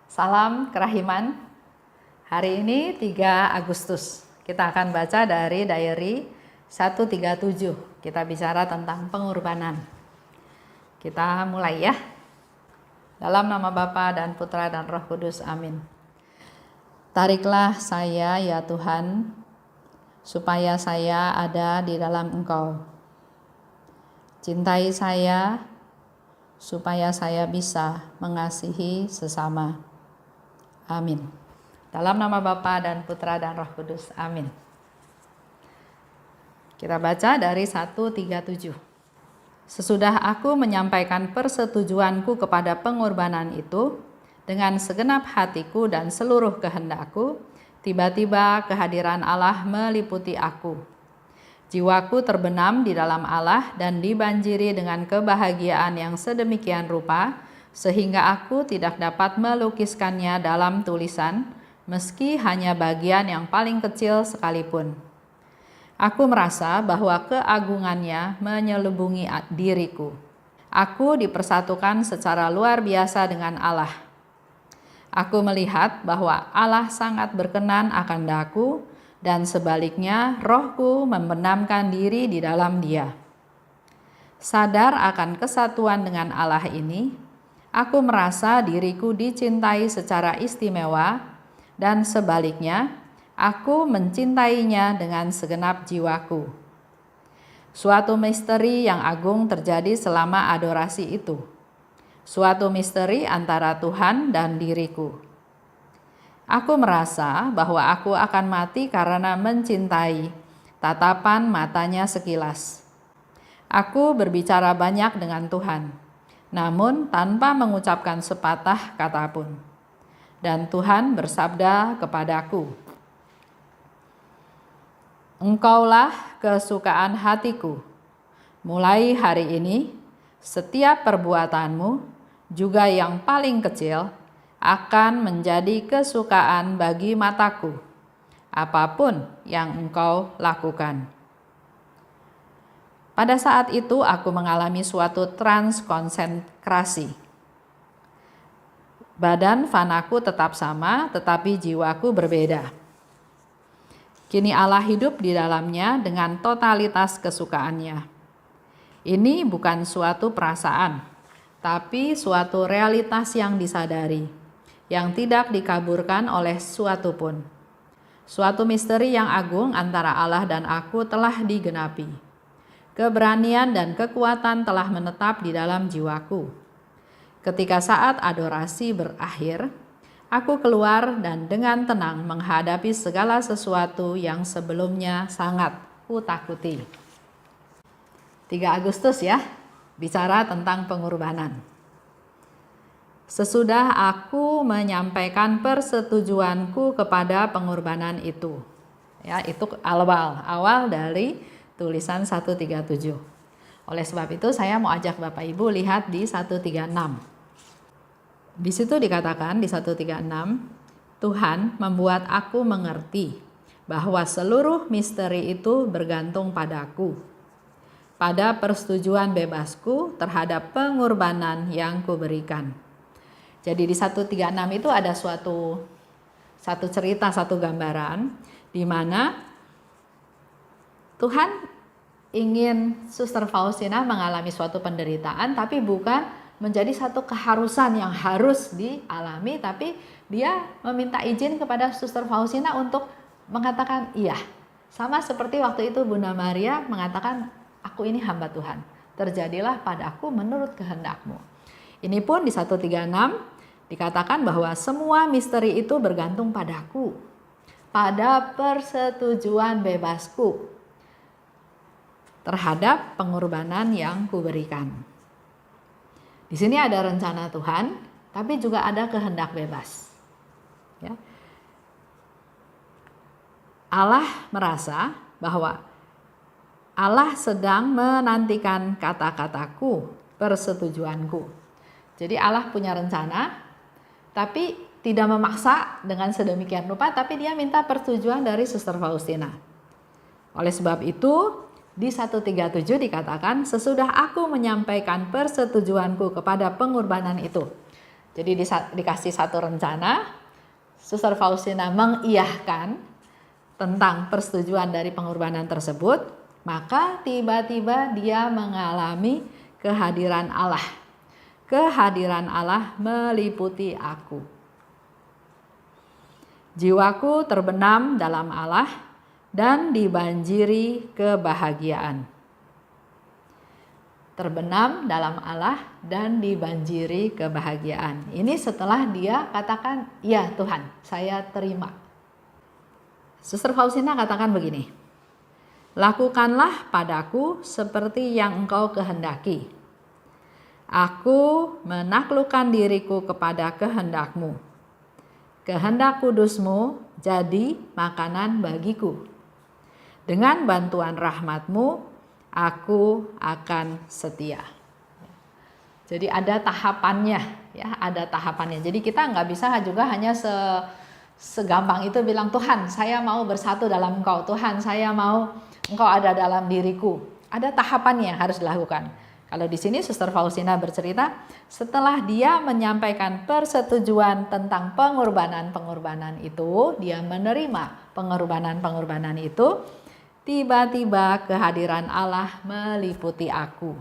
Salam kerahiman. Hari ini 3 Agustus. Kita akan baca dari diary 137. Kita bicara tentang pengorbanan. Kita mulai ya. Dalam nama Bapa dan Putra dan Roh Kudus. Amin. Tariklah saya ya Tuhan, supaya saya ada di dalam Engkau. Cintai saya, supaya saya bisa mengasihi sesama. Amin. Dalam nama Bapa dan Putra dan Roh Kudus. Amin. Kita baca dari 137. Sesudah aku menyampaikan persetujuanku kepada pengorbanan itu, dengan segenap hatiku dan seluruh kehendakku, tiba-tiba kehadiran Allah meliputi aku. Jiwaku terbenam di dalam Allah dan dibanjiri dengan kebahagiaan yang sedemikian rupa, sehingga aku tidak dapat melukiskannya dalam tulisan, meski hanya bagian yang paling kecil sekalipun. Aku merasa bahwa keagungannya menyelubungi diriku. Aku dipersatukan secara luar biasa dengan Allah. Aku melihat bahwa Allah sangat berkenan akan daku, dan sebaliknya rohku membenamkan diri di dalam Dia. Sadar akan kesatuan dengan Allah ini, aku merasa diriku dicintai secara istimewa, dan sebaliknya aku mencintainya dengan segenap jiwaku. Suatu misteri yang agung terjadi selama adorasi itu. Suatu misteri antara Tuhan dan diriku. Aku merasa bahwa aku akan mati karena mencintai tatapan matanya sekilas. Aku berbicara banyak dengan Tuhan, namun tanpa mengucapkan sepatah kata pun. Dan Tuhan bersabda kepadaku, "Engkaulah kesukaan hatiku. Mulai hari ini, setiap perbuatanmu, juga yang paling kecil, akan menjadi kesukaan bagi mataku, apapun yang engkau lakukan." Pada saat itu aku mengalami suatu transkonsentrasi. Badan fanaku tetap sama, tetapi jiwaku berbeda. Kini Allah hidup di dalamnya dengan totalitas kesukaannya. Ini bukan suatu perasaan, tapi suatu realitas yang disadari, yang tidak dikaburkan oleh suatu pun. Suatu misteri yang agung antara Allah dan aku telah digenapi. Keberanian dan kekuatan telah menetap di dalam jiwaku. Ketika saat adorasi berakhir, aku keluar dan dengan tenang menghadapi segala sesuatu yang sebelumnya sangat kutakuti. 3 Agustus ya, bicara tentang pengorbanan. Sesudah aku menyampaikan persetujuanku kepada pengorbanan itu. Ya, itu awal dari tulisan 137. Oleh sebab itu saya mau ajak Bapak Ibu lihat di 136. Di situ dikatakan di 136, Tuhan membuat aku mengerti bahwa seluruh misteri itu bergantung padaku, pada persetujuan bebasku terhadap pengorbanan yang kuberikan. Jadi di 136 itu ada satu cerita, satu gambaran di mana Tuhan ingin Suster Faustina mengalami suatu penderitaan, tapi bukan menjadi satu keharusan yang harus dialami, tapi dia meminta izin kepada Suster Faustina untuk mengatakan iya. Sama seperti waktu itu Bunda Maria mengatakan, "Aku ini hamba Tuhan, terjadilah padaku menurut kehendakmu." Ini pun di 136 dikatakan bahwa semua misteri itu bergantung padaku, pada persetujuan bebasku terhadap pengorbanan yang kuberikan. Di sini ada rencana Tuhan, tapi juga ada kehendak bebas. Ya. Allah merasa bahwa Allah sedang menantikan kata-kataku, persetujuanku. Jadi Allah punya rencana, tapi tidak memaksa dengan sedemikian rupa, tapi dia minta persetujuan dari Suster Faustina. Oleh sebab itu, di 137 dikatakan, sesudah aku menyampaikan persetujuanku kepada pengorbanan itu. Jadi dikasih satu rencana, Suster Faustina mengiyahkan tentang persetujuan dari pengorbanan tersebut, maka tiba-tiba dia mengalami kehadiran Allah. Kehadiran Allah meliputi aku. Jiwaku terbenam dalam Allah dan dibanjiri kebahagiaan. Terbenam dalam Allah dan dibanjiri kebahagiaan. Ini setelah dia katakan, ya Tuhan, saya terima. Suster Faustina katakan begini, lakukanlah padaku seperti yang engkau kehendaki. Aku menaklukkan diriku kepada kehendakmu. Kehendak kudusmu jadi makanan bagiku. Dengan bantuan rahmatmu, aku akan setia. Jadi ada tahapannya, ya, ada tahapannya. Jadi kita nggak bisa juga hanya segampang itu bilang, Tuhan, saya mau bersatu dalam Engkau. Tuhan, saya mau Engkau ada dalam diriku. Ada tahapannya yang harus dilakukan. Kalau di sini Suster Faustina bercerita, setelah dia menyampaikan persetujuan tentang pengorbanan itu, dia menerima pengorbanan itu, tiba-tiba kehadiran Allah meliputi aku.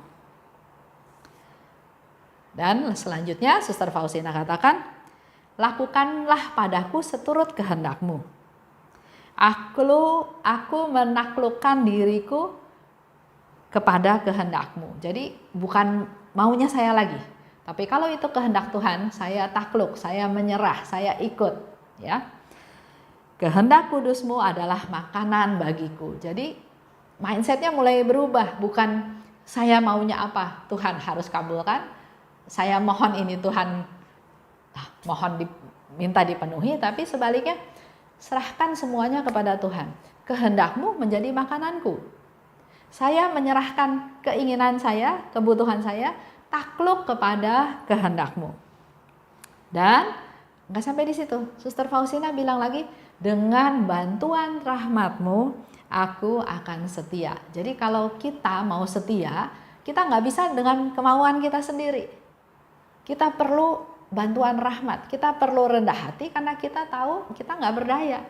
Dan selanjutnya Suster Faustina katakan, lakukanlah padaku seturut kehendakmu. Aku menaklukkan diriku kepada kehendakmu. Jadi bukan maunya saya lagi, tapi kalau itu kehendak Tuhan, saya takluk, saya menyerah, saya ikut, ya. Kehendak kudusmu adalah makanan bagiku. Jadi mindsetnya mulai berubah, bukan saya maunya apa, Tuhan harus kabulkan. Saya mohon ini Tuhan, mohon minta dipenuhi, tapi sebaliknya serahkan semuanya kepada Tuhan. Kehendakmu menjadi makananku. Saya menyerahkan keinginan saya, kebutuhan saya, takluk kepada kehendakmu. Dan nggak sampai di situ. Suster Faustina bilang lagi, dengan bantuan rahmatmu, aku akan setia. Jadi kalau kita mau setia, kita nggak bisa dengan kemauan kita sendiri. Kita perlu bantuan rahmat, kita perlu rendah hati karena kita tahu kita nggak berdaya.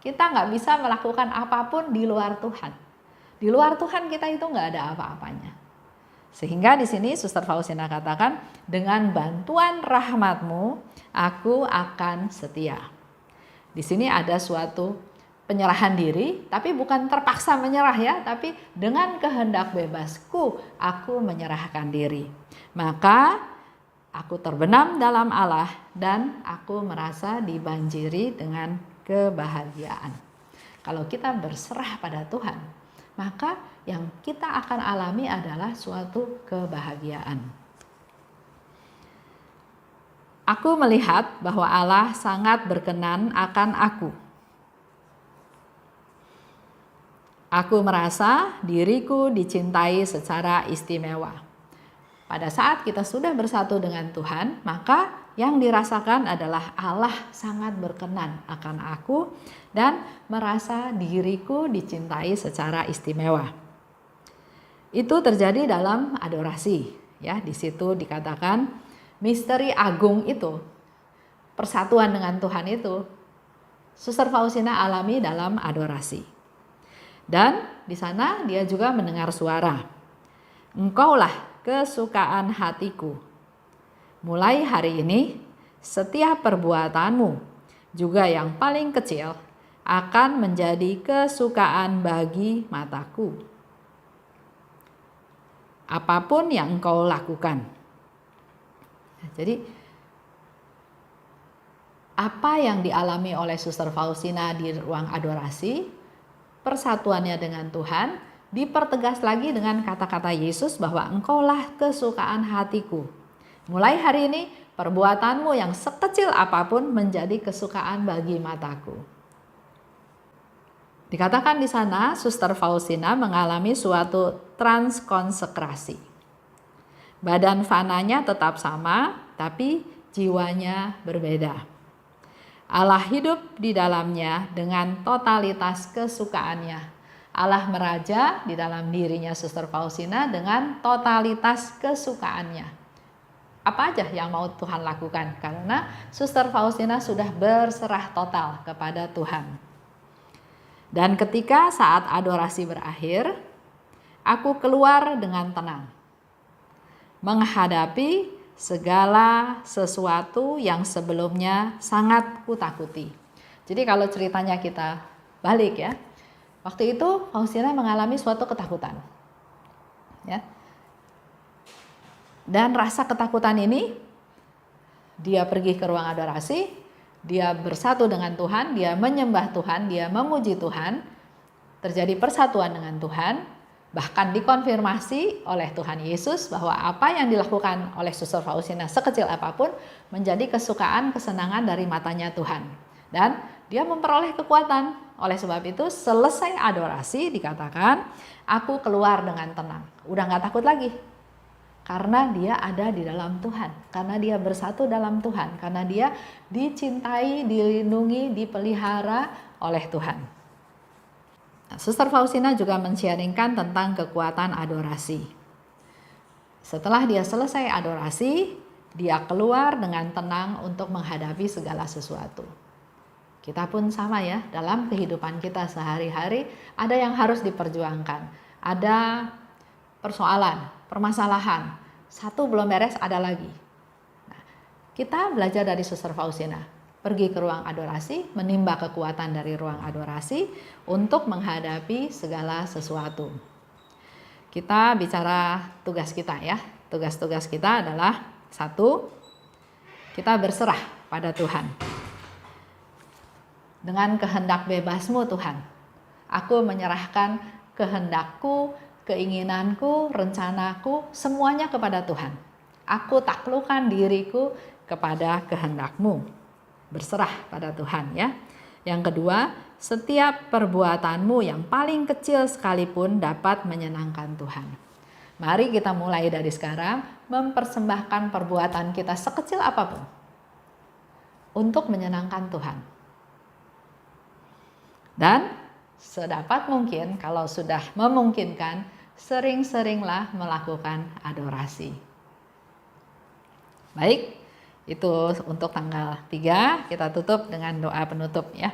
Kita nggak bisa melakukan apapun di luar Tuhan. Di luar Tuhan kita itu nggak ada apa-apanya. Sehingga di sini Suster Faustina katakan, dengan bantuan rahmatmu, aku akan setia. Di sini ada suatu penyerahan diri, tapi bukan terpaksa menyerah ya, tapi dengan kehendak bebasku, aku menyerahkan diri. Maka aku terbenam dalam Allah dan aku merasa dibanjiri dengan kebahagiaan. Kalau kita berserah pada Tuhan, maka yang kita akan alami adalah suatu kebahagiaan. Aku melihat bahwa Allah sangat berkenan akan aku. Aku merasa diriku dicintai secara istimewa. Pada saat kita sudah bersatu dengan Tuhan, maka yang dirasakan adalah Allah sangat berkenan akan aku dan merasa diriku dicintai secara istimewa. Itu terjadi dalam adorasi, ya. Di situ dikatakan misteri agung itu, persatuan dengan Tuhan itu, Suster Faustina alami dalam adorasi. Dan di sana dia juga mendengar suara, Engkaulah kesukaan hatiku. Mulai hari ini, setiap perbuatanmu, juga yang paling kecil, akan menjadi kesukaan bagi mataku. Apapun yang engkau lakukan. Jadi, apa yang dialami oleh Suster Faustina di ruang adorasi, persatuannya dengan Tuhan, dipertegas lagi dengan kata-kata Yesus bahwa engkaulah kesukaan hatiku. Mulai hari ini perbuatanmu yang sekecil apapun menjadi kesukaan bagi mataku. Dikatakan di sana Suster Faustina mengalami suatu transkonsekrasi. Badan fananya tetap sama, tapi jiwanya berbeda. Allah hidup di dalamnya dengan totalitas kesukaannya. Allah meraja di dalam dirinya Suster Faustina dengan totalitas kesukaannya. apa aja yang mau Tuhan lakukan, karena Suster Faustina sudah berserah total kepada Tuhan. Dan ketika saat adorasi berakhir, aku keluar dengan tenang, menghadapi segala sesuatu yang sebelumnya sangat kutakuti. Jadi kalau ceritanya kita balik ya, waktu itu Faustina mengalami suatu ketakutan, ya. Dan rasa ketakutan ini, dia pergi ke ruang adorasi, dia bersatu dengan Tuhan, dia menyembah Tuhan, dia memuji Tuhan, terjadi persatuan dengan Tuhan, bahkan dikonfirmasi oleh Tuhan Yesus bahwa apa yang dilakukan oleh Suster Faustina sekecil apapun menjadi kesukaan, kesenangan dari matanya Tuhan. Dan dia memperoleh kekuatan. Oleh sebab itu selesai adorasi dikatakan, aku keluar dengan tenang. Udah gak takut lagi. Karena dia ada di dalam Tuhan, karena dia bersatu dalam Tuhan, karena dia dicintai, dilindungi, dipelihara oleh Tuhan. Suster Faustina juga men-sharingkan tentang kekuatan adorasi. Setelah dia selesai adorasi, dia keluar dengan tenang untuk menghadapi segala sesuatu. Kita pun sama ya, dalam kehidupan kita sehari-hari ada yang harus diperjuangkan, ada persoalan, permasalahan, satu belum beres ada lagi. Nah, kita belajar dari Suster Faustina, pergi ke ruang adorasi, menimba kekuatan dari ruang adorasi untuk menghadapi segala sesuatu. Kita bicara tugas kita ya, tugas-tugas kita adalah satu, kita berserah pada Tuhan. Dengan kehendak bebasmu Tuhan, aku menyerahkan kehendakku, keinginanku, rencanaku, semuanya kepada Tuhan. Aku taklukkan diriku kepada kehendak-Mu. Berserah pada Tuhan ya. Yang kedua, setiap perbuatanmu yang paling kecil sekalipun dapat menyenangkan Tuhan. Mari kita mulai dari sekarang mempersembahkan perbuatan kita sekecil apapun untuk menyenangkan Tuhan. Dan sedapat mungkin kalau sudah memungkinkan, sering-seringlah melakukan adorasi. Baik, itu untuk tanggal 3, kita tutup dengan doa penutup ya.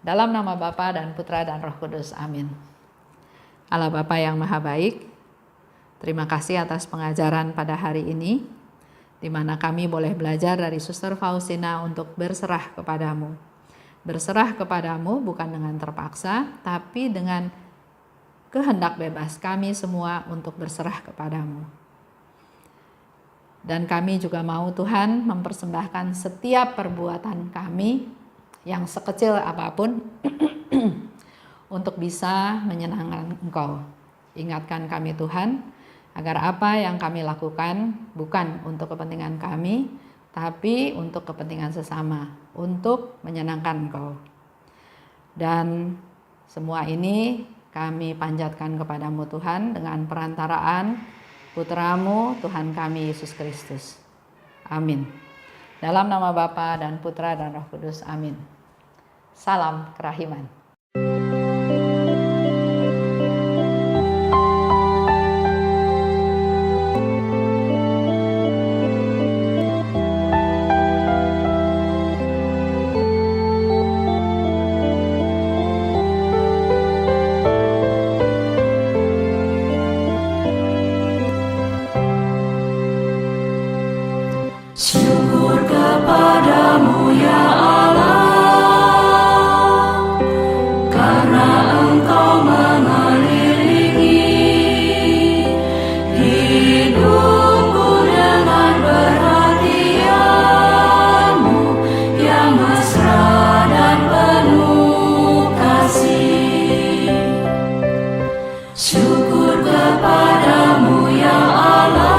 Dalam nama Bapa dan Putra dan Roh Kudus, amin. Allah Bapa yang Maha Baik, terima kasih atas pengajaran pada hari ini, di mana kami boleh belajar dari Suster Faustina untuk berserah kepadamu. Berserah kepadamu bukan dengan terpaksa, tapi dengan kehendak bebas kami semua untuk berserah kepadamu. Dan kami juga mau Tuhan mempersembahkan setiap perbuatan kami yang sekecil apapun untuk bisa menyenangkan Engkau. Ingatkan kami Tuhan, agar apa yang kami lakukan bukan untuk kepentingan kami, tapi untuk kepentingan sesama, untuk menyenangkan Engkau. Dan semua ini kami panjatkan kepadamu Tuhan dengan perantaraan Putramu Tuhan kami Yesus Kristus. Amin. Dalam nama Bapa dan Putra dan Roh Kudus. Amin. Salam kerahiman. Syukur kepadamu ya Allah, karena Engkau mengelilingi hidupku dengan perhatian-Mu yang mesra dan penuh kasih. Syukur kepadamu ya Allah,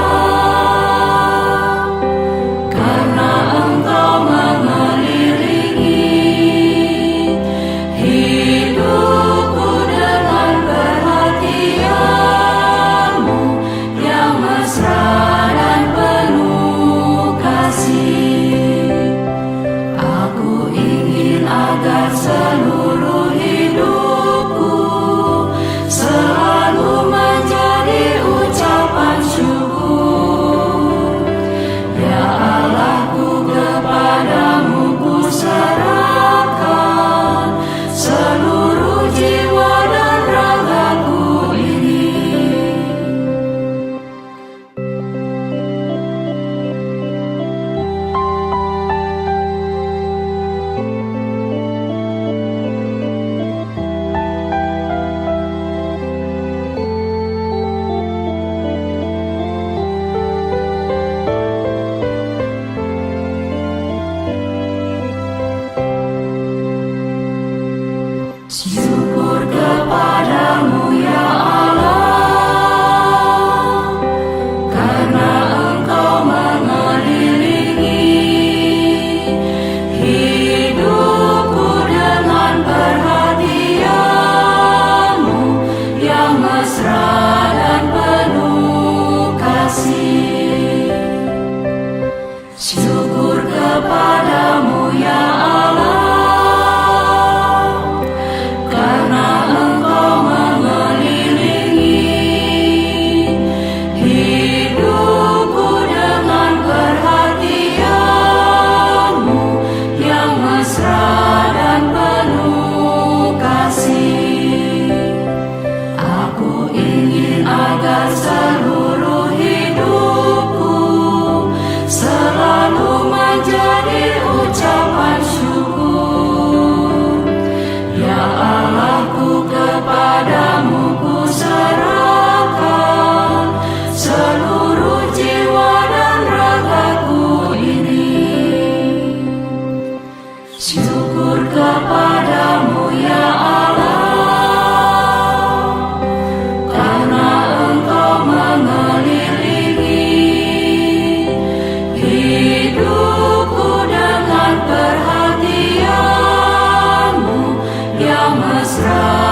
seluruh hidupku selalu menjadi ucapan syukur. kepadamu ya Allah, karena Engkau mengelilingi hidupku dengan perhatian-Mu yang mesra dan penuh kasih. Aku ingin agar seluruh hidupku selalu menjadi ucapan syukur. Ya Allahku, kepadamu ku serahkan seluruh jiwa dan ragaku ini. Syukur kepadamu ya Allah, karena Engkau mengelilingi hidupku dengan perhatian-Mu yang mesra